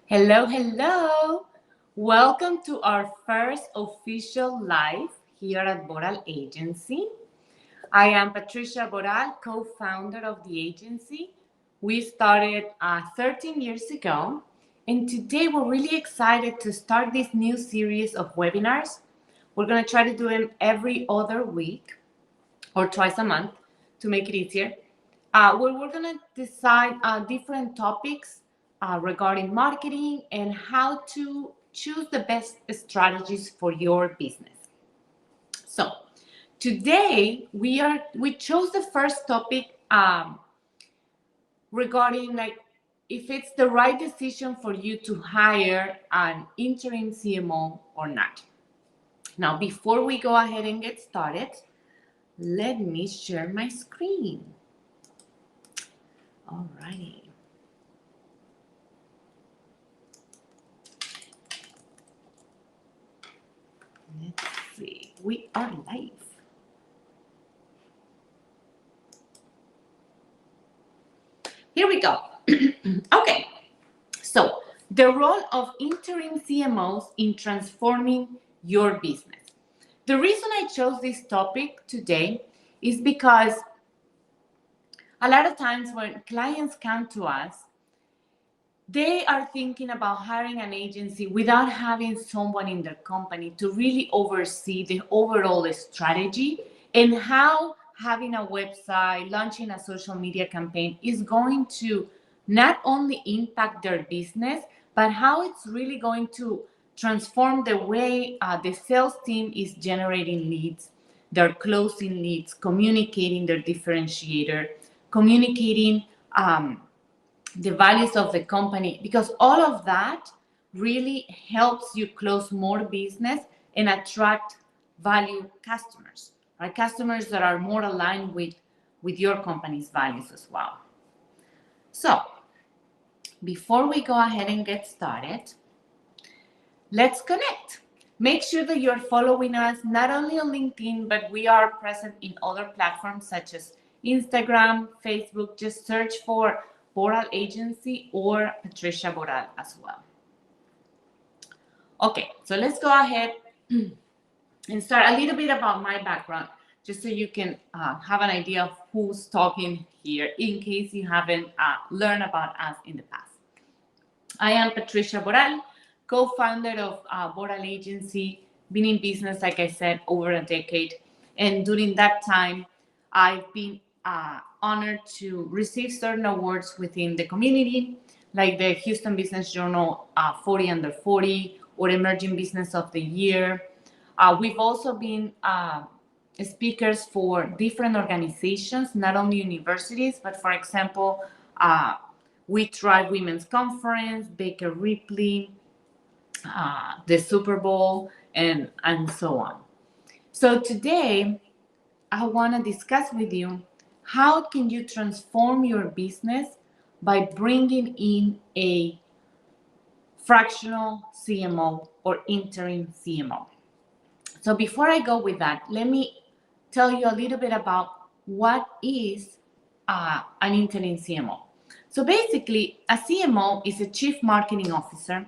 Hello, hello. Welcome to our first official live here at Boral Agency. I am Patricia Boral, co-founder of the agency. We started 13 years ago, and today we're really excited to start this new series of webinars. We're going to try to do them every other week or twice a month to make it easier, where we're going to decide different topics regarding marketing and how to choose the best strategies for your business. So today we chose the first topic regarding like if it's the right decision for you to hire an interim CMO or not. Now, before we go ahead and get started, let me share my screen. Alrighty. Let's see. We are live. Here we go. Okay. So, the role of interim CMOs in transforming your business. The reason I chose this topic today is because a lot of times when clients come to us, they are thinking about hiring an agency without having someone in their company to really oversee the overall strategy and how having a website, launching a social media campaign is going to not only impact their business, but how it's really going to transform the way the sales team is generating leads, they're closing leads, communicating their differentiator, communicating the values of the company, because all of that really helps you close more business and attract value customers, right? Customers that are more aligned with your company's values as well. So before we go ahead and get started, let's connect. Make sure that you're following us not only on LinkedIn, but we are present in other platforms such as Instagram, Facebook. Just search for Boral Agency or Patricia Boral as well. Okay, so let's go ahead and start a little bit about my background, just so you can have an idea of who's talking here in case you haven't learned about us in the past. I am Patricia Boral, co-founder of Boral Agency, been in business, like I said, over a decade. And during that time, I've been honored to receive certain awards within the community, like the Houston Business Journal 40 Under 40 or Emerging Business of the Year. We've also been speakers for different organizations, not only universities, but for example, We Thrive Women's Conference, Baker Ripley, the Super Bowl, and so on. So today, I want to discuss with you how can you transform your business by bringing in a fractional CMO or interim CMO. So before I go with that, let me tell you a little bit about what is an interim CMO. So basically, a CMO is a chief marketing officer.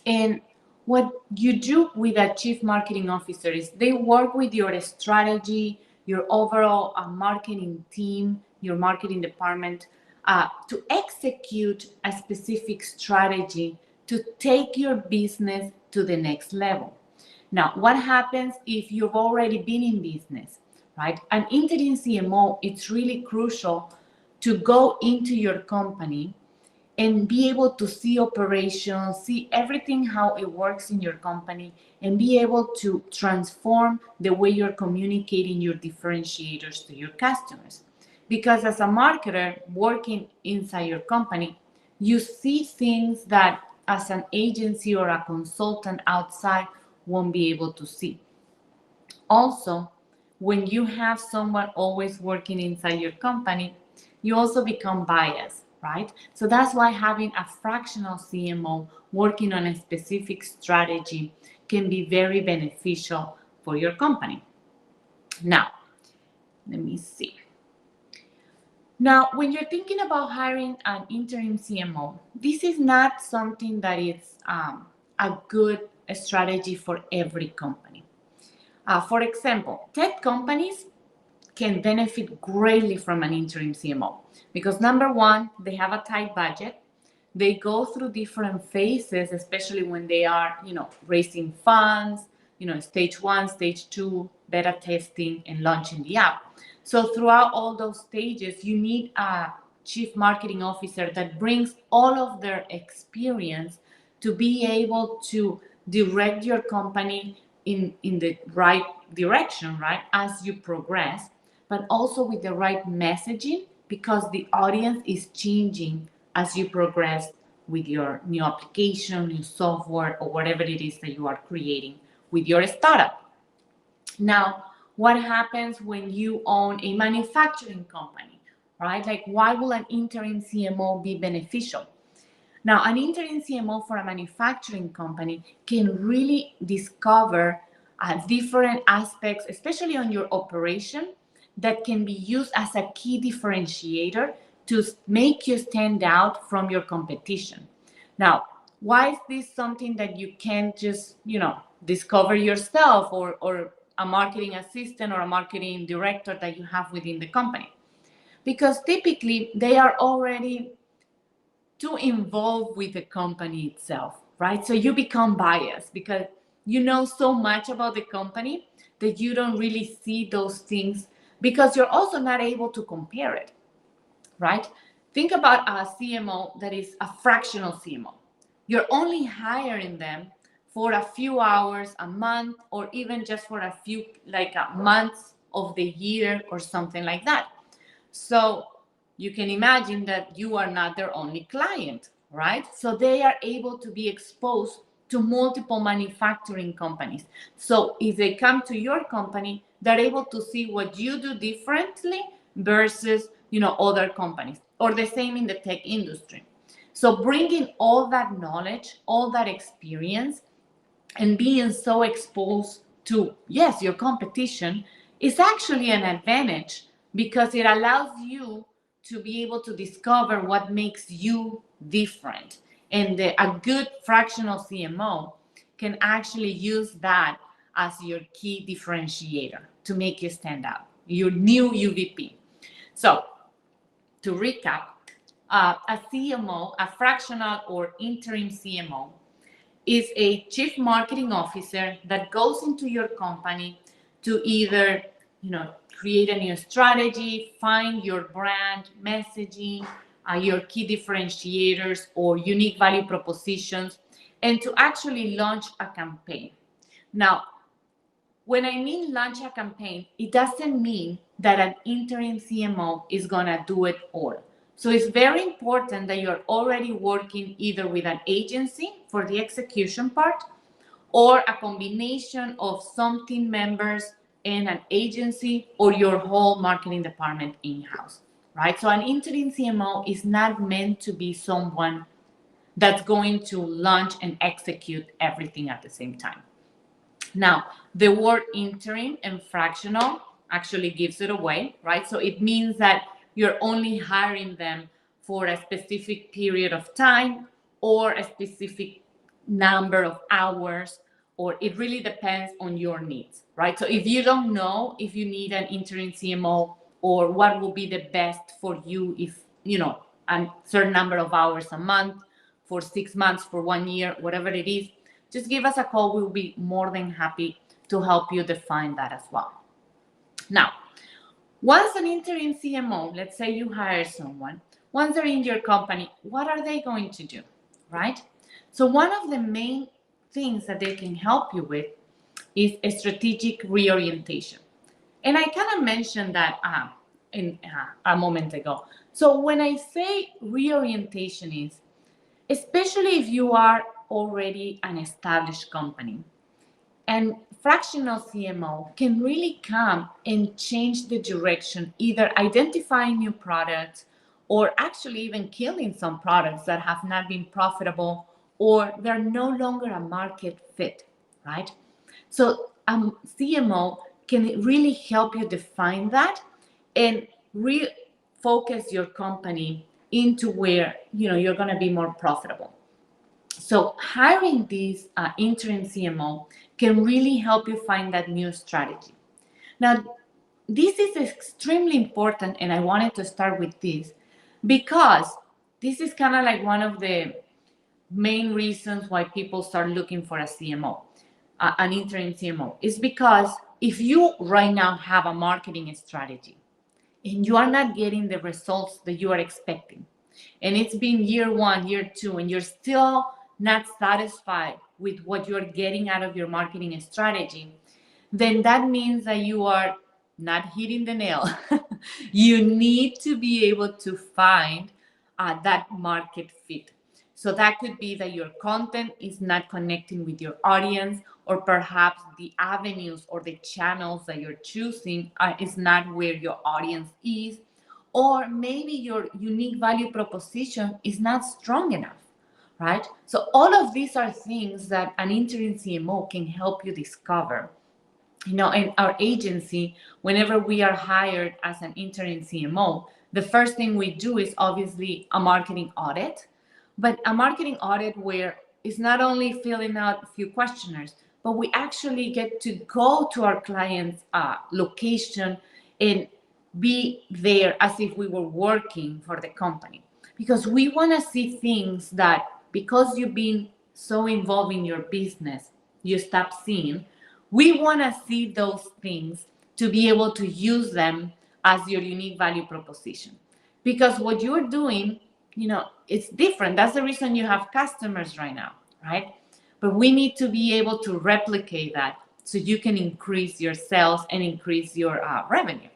And what you do with a chief marketing officer is they work with your strategy, your overall marketing team, your marketing department to execute a specific strategy to take your business to the next level. Now, what happens if you've already been in business, right? An interim CMO, it's really crucial to go into your company and be able to see operations, see everything how it works in your company, and be able to transform the way you're communicating your differentiators to your customers. Because as a marketer working inside your company, you see things that as an agency or a consultant outside won't be able to see. Also, when you have someone always working inside your company, you also become biased, right? So that's why having a fractional CMO working on a specific strategy can be very beneficial for your company. Now, let me see. Now, when you're thinking about hiring an interim CMO, this is not something that is a good strategy for every company. For example, tech companies can benefit greatly from an interim CMO because number one, they have a tight budget. They go through different phases, especially when they are, raising funds, stage one, stage two, beta testing, and launching the app. So throughout all those stages, you need a chief marketing officer that brings all of their experience to be able to direct your company in the right direction, right, as you progress, but also with the right messaging because the audience is changing as you progress with your new application, new software, or whatever it is that you are creating with your startup. Now, what happens when you own a manufacturing company, right? Like, why will an interim CMO be beneficial? Now, an interim CMO for a manufacturing company can really discover different aspects, especially on your operation, that can be used as a key differentiator to make you stand out from your competition. Now, why is this something that you can't just, discover yourself or a marketing assistant or a marketing director that you have within the company? Because typically they are already too involved with the company itself, right? So you become biased because you know so much about the company that you don't really see those things because you're also not able to compare it, right? Think about a CMO that is a fractional CMO. You're only hiring them for a few hours a month or even just for a few months of the year or something like that. So you can imagine that you are not their only client, right? So they are able to be exposed to multiple manufacturing companies. So if they come to your company, they're able to see what you do differently versus, other companies, or the same in the tech industry. So bringing all that knowledge, all that experience, and being so exposed to, yes, your competition is actually an advantage because it allows you to be able to discover what makes you different. And a good fractional CMO can actually use that as your key differentiator to make you stand out, your new UVP. So to recap, a CMO, a fractional or interim CMO, is a chief marketing officer that goes into your company to either, create a new strategy, find your brand messaging, your key differentiators or unique value propositions, and to actually launch a campaign. Now, when I mean launch a campaign, it doesn't mean that an interim CMO is going to do it all. So it's very important that you're already working either with an agency for the execution part or a combination of some team members and an agency or your whole marketing department in-house, right? So an interim CMO is not meant to be someone that's going to launch and execute everything at the same time. Now, the word interim and fractional actually gives it away, right? So it means that you're only hiring them for a specific period of time or a specific number of hours, or it really depends on your needs, right? So if you don't know if you need an interim CMO or what will be the best for you, if, a certain number of hours a month, for 6 months, for 1 year, whatever it is, just give us a call. We'll be more than happy to help you define that as well. Now, once an interim CMO, let's say you hire someone, once they're in your company, what are they going to do, right? So one of the main things that they can help you with is a strategic reorientation. And I kind of mentioned that a moment ago. So when I say reorientation is, especially if you are already an established company, and fractional CMO can really come and change the direction, either identifying new products or actually even killing some products that have not been profitable or they're no longer a market fit, right? So CMO can really help you define that and focus your company into where you're going to be more profitable. So hiring this interim CMO can really help you find that new strategy. Now, this is extremely important, and I wanted to start with this because this is kind of like one of the main reasons why people start looking for a CMO, an interim CMO, is because if you right now have a marketing strategy and you are not getting the results that you are expecting, and it's been year 1, year 2, and you're still not satisfied with what you're getting out of your marketing strategy, then that means that you are not hitting the nail. You need to be able to find that market fit. So that could be that your content is not connecting with your audience, or perhaps the avenues or the channels that you're choosing is not where your audience is, or maybe your unique value proposition is not strong enough, right? So all of these are things that an interim CMO can help you discover. In our agency, whenever we are hired as an interim CMO, the first thing we do is obviously a marketing audit, but a marketing audit where it's not only filling out a few questionnaires, but we actually get to go to our client's location and be there as if we were working for the company. Because we want to see things that, because you've been so involved in your business, you stop seeing. We want to see those things to be able to use them as your unique value proposition. Because what you're doing, it's different. That's the reason you have customers right now, right? But we need to be able to replicate that so you can increase your sales and increase your revenue.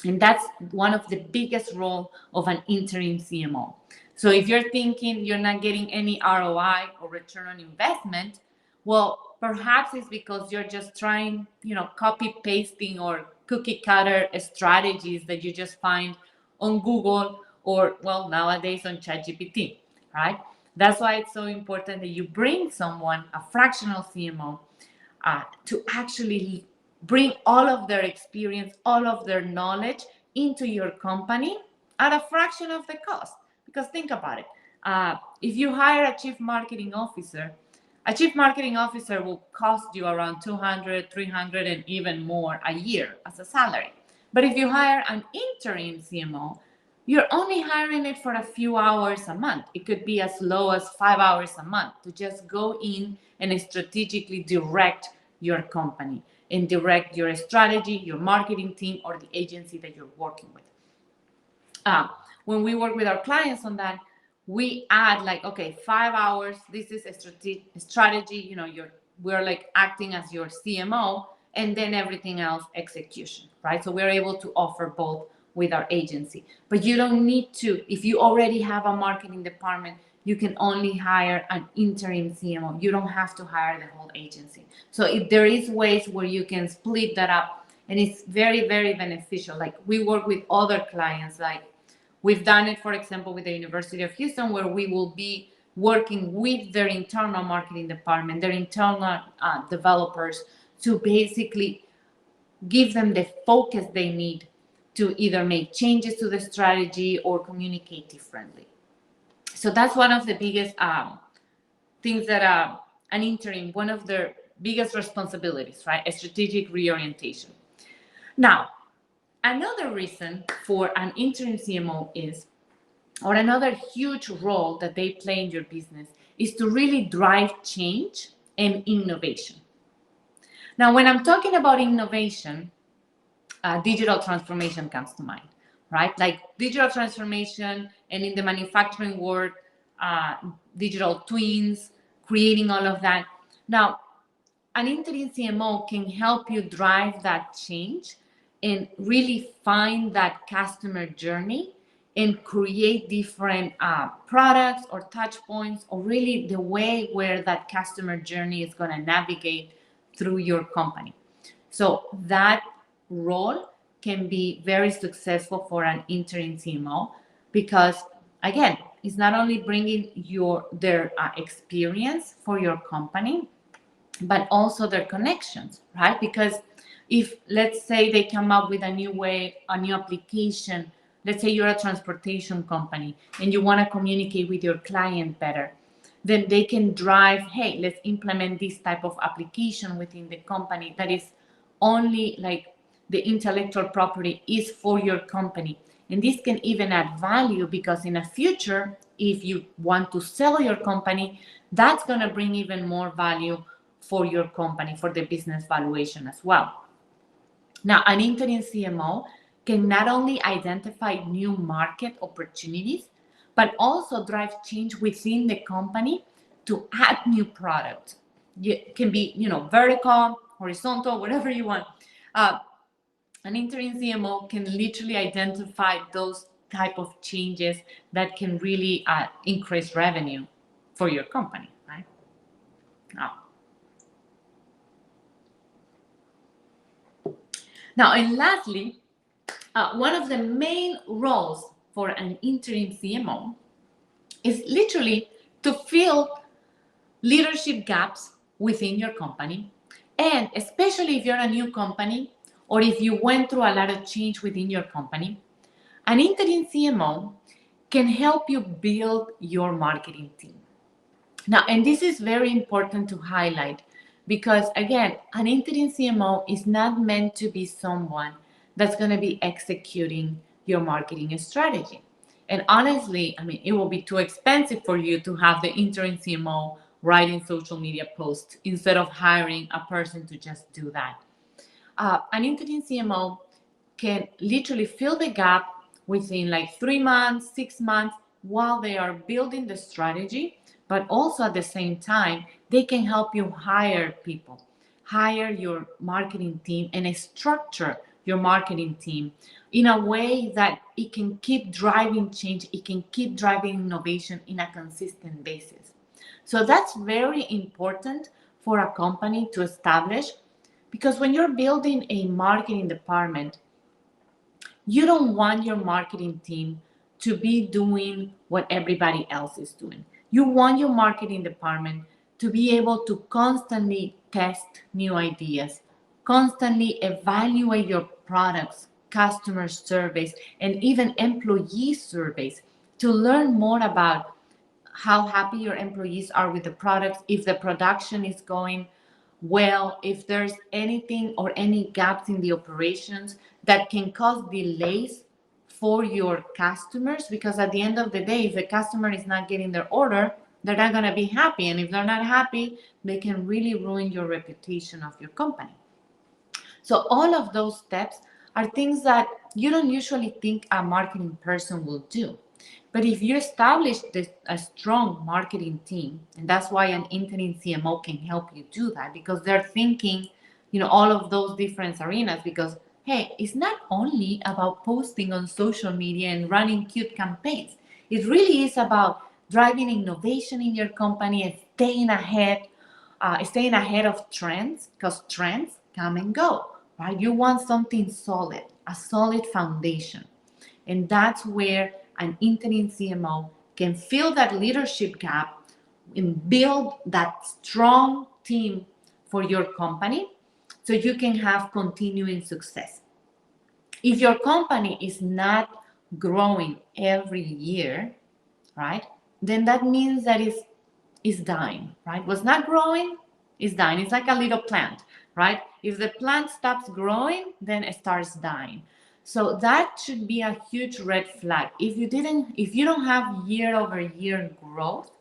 And that's one of the biggest role of an interim CMO. So if you're thinking you're not getting any ROI or return on investment, well, perhaps it's because you're just trying, copy pasting or cookie cutter strategies that you just find on Google or, well, nowadays on ChatGPT, right? That's why it's so important that you bring someone, a fractional CMO, to actually bring all of their experience, all of their knowledge into your company at a fraction of the cost. Because think about it. If you hire a chief marketing officer will cost you around 200, 300, and even more a year as a salary. But if you hire an interim CMO, you're only hiring it for a few hours a month. It could be as low as 5 hours a month to just go in and strategically direct your company and direct your strategy, your marketing team, or the agency that you're working with. When we work with our clients on that, we add 5 hours. This is a strategy. We're like acting as your CMO, and then everything else execution, right? So we're able to offer both with our agency. But you don't need to. If you already have a marketing department, you can only hire an interim CMO. You don't have to hire the whole agency. So if there is ways where you can split that up, and it's very, very beneficial. Like we work with other clients, like we've done it, for example, with the University of Houston, where we will be working with their internal marketing department, their internal developers, to basically give them the focus they need to either make changes to the strategy or communicate differently. So that's one of the biggest things that an interim, one of their biggest responsibilities, right? A strategic reorientation. Now, another reason for an interim CMO is, or another huge role that they play in your business, is to really drive change and innovation. Now, when I'm talking about innovation, digital transformation comes to mind, right? Like digital transformation, and in the manufacturing world, digital twins, creating all of that. Now, an interim CMO can help you drive that change and really find that customer journey and create different products or touch points, or really the way where that customer journey is going to navigate through your company. So that role can be very successful for an interim CMO because, again, it's not only bringing their experience for your company, but also their connections, right? Because if, let's say, they come up with a new application let's say you're a transportation company and you want to communicate with your client better, then they can drive, hey, let's implement this type of application within the company that is only like the intellectual property is for your company. And this can even add value because in the future, if you want to sell your company, that's going to bring even more value for your company, for the business valuation as well. Now, an interim CMO can not only identify new market opportunities, but also drive change within the company to add new products. It can be, vertical, horizontal, whatever you want. An interim CMO can literally identify those type of changes that can really increase revenue for your company, right? Now, and lastly, one of the main roles for an interim CMO is literally to fill leadership gaps within your company. And especially if you're a new company or if you went through a lot of change within your company, an interim CMO can help you build your marketing team. Now, and this is very important to highlight because, again, an interim CMO is not meant to be someone that's going to be executing your marketing strategy. And honestly, I mean, it will be too expensive for you to have the interim CMO writing social media posts instead of hiring a person to just do that. An interim CMO can literally fill the gap within like 3 months, 6 months while they are building the strategy, but also at the same time, they can help you hire people, hire your marketing team and structure your marketing team in a way that it can keep driving change, it can keep driving innovation in a consistent basis. So that's very important for a company to establish, because when you're building a marketing department, you don't want your marketing team to be doing what everybody else is doing. You want your marketing department to be able to constantly test new ideas, constantly evaluate your products, customer surveys, and even employee surveys to learn more about how happy your employees are with the products, if the production is going well, if there's anything or any gaps in the operations that can cause delays for your customers, because at the end of the day, if the customer is not getting their order, they're not going to be happy. And if they're not happy, they can really ruin your reputation of your company. So all of those steps are things that you don't usually think a marketing person will do. But if you establish a strong marketing team, and that's why an interim CMO can help you do that, because they're thinking, all of those different arenas, because, hey, it's not only about posting on social media and running cute campaigns. It really is about driving innovation in your company and staying ahead of trends, because trends come and go, right? You want something solid, a solid foundation. And that's where an interim CMO can fill that leadership gap and build that strong team for your company so you can have continuing success. If your company is not growing every year, right, then that means that it's dying, right? What's not growing is dying. It's like a little plant, right? If the plant stops growing, then it starts dying. So that should be a huge red flag. If you don't have year-over-year growth,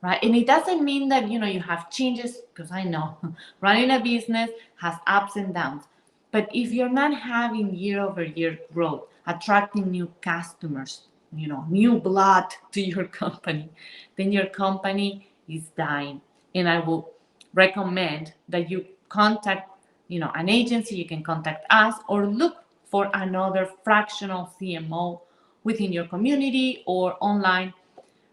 right? And it doesn't mean that you have changes, because I know running a business has ups and downs. But if you're not having year-over-year growth, attracting new customers, new blood to your company, then your company is dying. And I will recommend that you contact, an agency. You can contact us or look for another fractional CMO within your community or online,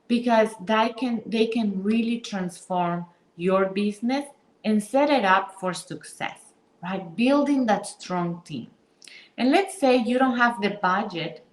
because they can really transform your business and set it up for success, right? Building that strong team. And let's say you don't have the budget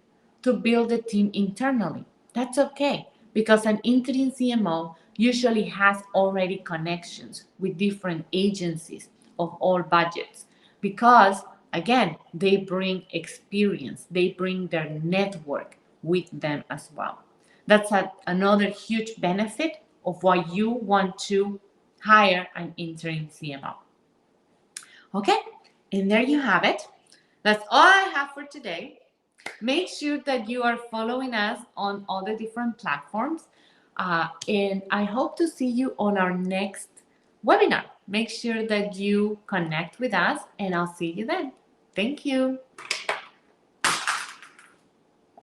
to build a team internally. That's okay, because an interim CMO usually has already connections with different agencies of all budgets, because again, they bring experience, they bring their network with them as well. That's another huge benefit of why you want to hire an interim CMO. Okay, and there you have it. That's all I have for today. Make sure that you are following us on all the different platforms. And I hope to see you on our next webinar. Make sure that you connect with us, and I'll see you then. Thank you.